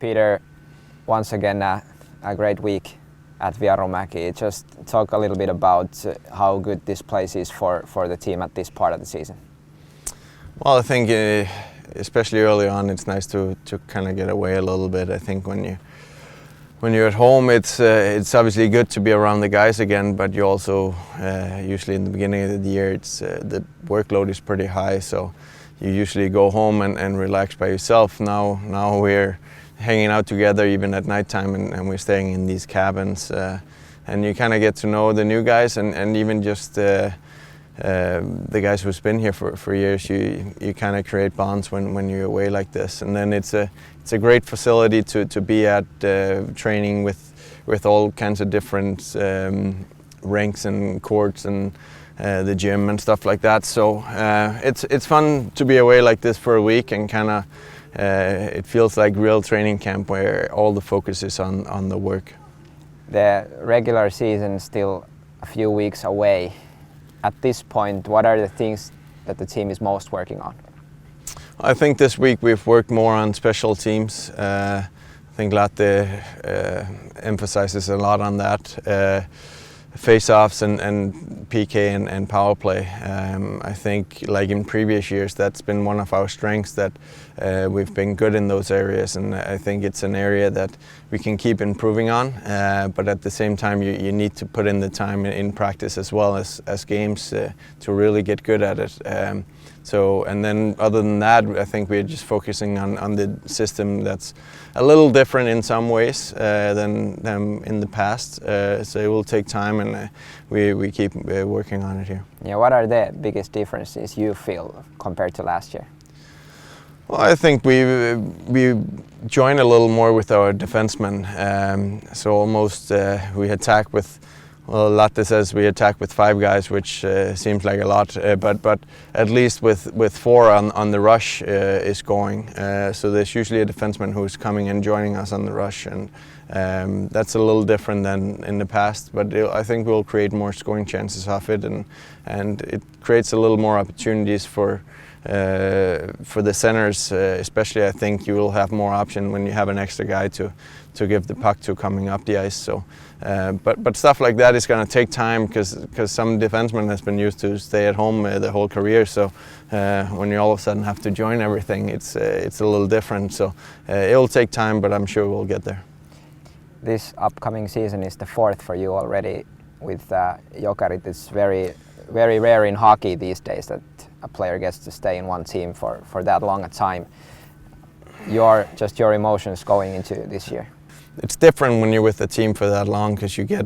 Peter, once again a great week at Vierumäki. Just talk a little bit about how good this place is for the team at this part of the season. Well, I think especially early on, it's nice to kind of get away a little bit. I think when you're at home, it's obviously good to be around the guys again, but you also usually in the beginning of the year, the workload is pretty high, so you usually go home and relax by yourself. Now we're hanging out together even at nighttime, and we're staying in these cabins, and you kind of get to know the new guys and even just the guys who's been here for years. You kind of create bonds when you're away like this, and then it's a great facility to be at, training with all kinds of different rinks and courts and the gym and stuff like that. So it's fun to be away like this for a week, and kind of it feels like real training camp where all the focus is on the work. The regular season still a few weeks away. At this point, what are the things that the team is most working on? I think this week we've worked more on special teams. I think Latte emphasizes a lot on that. Face-offs and PK and power play. I think, like in previous years, that's been one of our strengths, that we've been good in those areas, and I think it's an area that we can keep improving on. But at the same time, you need to put in the time in practice as well as games to really get good at it. And then other than that, I think we're just focusing on the system that's a little different in some ways than in the past. So it will take time, and we keep working on it here. Yeah, what are the biggest differences you feel compared to last year? Well, I think we join a little more with our defensemen. So almost we attack with. Well, Latte says we attack with 5 guys, which seems like a lot, but at least with 4 on the rush is going. So there's usually a defenseman who's coming and joining us on the rush, and that's a little different than in the past. But I think we'll create more scoring chances off it, and it creates a little more opportunities for the centers. Especially, I think you will have more option when you have an extra guy to give the puck to coming up the ice. So. But stuff like that is going to take time, because some defenseman has been used to stay at home the whole career. So when you all of a sudden have to join everything, it's a little different. So it will take time, but I'm sure we'll get there. This upcoming season is the 4th for you already with Jokerit. It's very, very rare in hockey these days that a player gets to stay in one team for that long a time. Your emotions going into this year? It's different when you're with a team for that long, because you get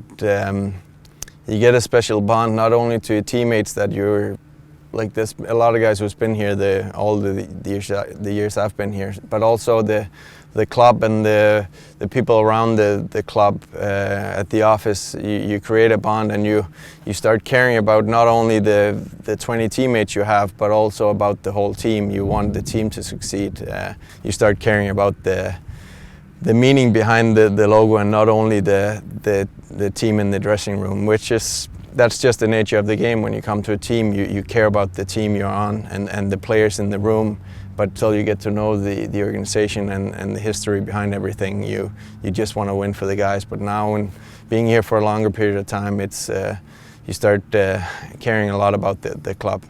a special bond, not only to your teammates that you're like this. A lot of guys who's been here all the years I've been here, but also the club and the people around the club at the office. You create a bond, and you start caring about not only the 20 teammates you have, but also about the whole team. You want the team to succeed. You start caring about the meaning behind the logo, and not only the team in the dressing room, that's just the nature of the game. When you come to a team, you care about the team you're on and the players in the room, but till you get to know the organization and the history behind everything, you just want to win for the guys. But now, when being here for a longer period of time, you start caring a lot about the club.